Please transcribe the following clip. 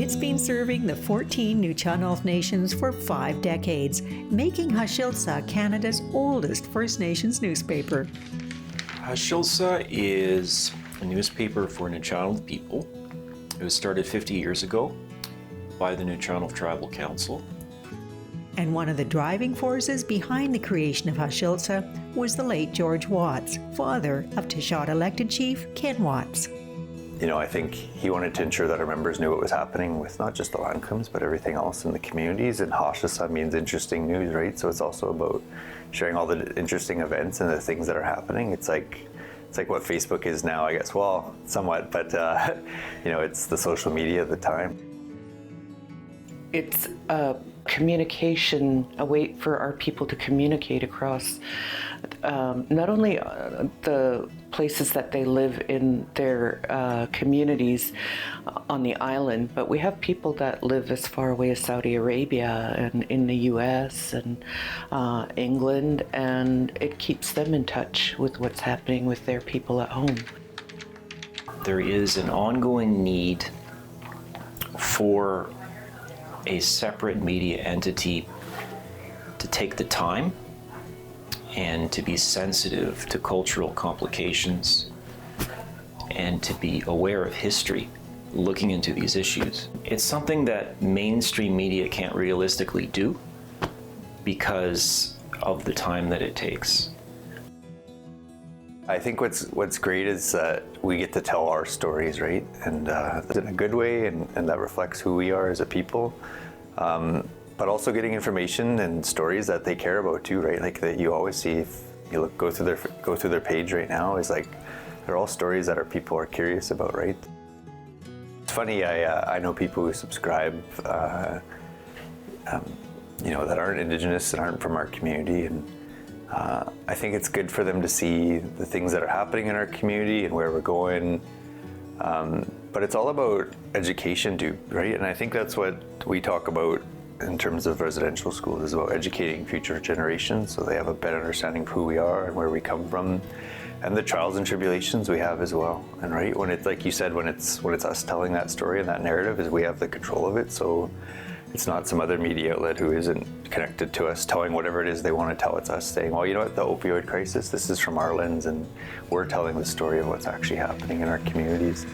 It's been serving the 14 Nuu-chah-nulth nations for 5 decades, making Ha-Shilth-Sa Canada's oldest First Nations newspaper. Ha-Shilth-Sa is a newspaper for Nuu-chah-nulth people. It was started 50 years ago by the Nuu-chah-nulth Tribal Council. And one of the driving forces behind the creation of Ha-Shilth-Sa was the late George Watts, father of Tayshat elected chief Ken Watts. You know, I think he wanted to ensure that our members knew what was happening with not just the Lancombs, but everything else in the communities. And Ha-Shilth-Sa means interesting news, right? So it's also about sharing all the interesting events and the things that are happening. It's like what Facebook is now, I guess. Well, somewhat, but you know, it's the social media of the time. It's a communication, a way for our people to communicate across not only the places that they live in their communities on the island, but we have people that live as far away as Saudi Arabia and in the US and England, and it keeps them in touch with what's happening with their people at home. There is an ongoing need for a separate media entity to take the time and to be sensitive to cultural complications and to be aware of history, looking into these issues. It's something that mainstream media can't realistically do because of the time that it takes. I think what's great is that we get to tell our stories, right? And in a good way, and that reflects who we are as a people. But also getting information and stories that they care about too, right? Like that you always see if you go through their page right now, is like they're all stories that our people are curious about, right? It's funny, I know people who subscribe, you know, that aren't Indigenous and aren't from our community, and I think it's good for them to see the things that are happening in our community and where we're going. But it's all about education too, right? And I think that's what we talk about in terms of residential schools, is about educating future generations so they have a better understanding of who we are and where we come from and the trials and tribulations we have as well. And right, when it's like you said, when it's us telling that story and that narrative, is we have the control of it. So it's not some other media outlet who isn't connected to us telling whatever it is they want to tell. It's us saying, well, you know what, the opioid crisis, this is from our lens, and we're telling the story of what's actually happening in our communities.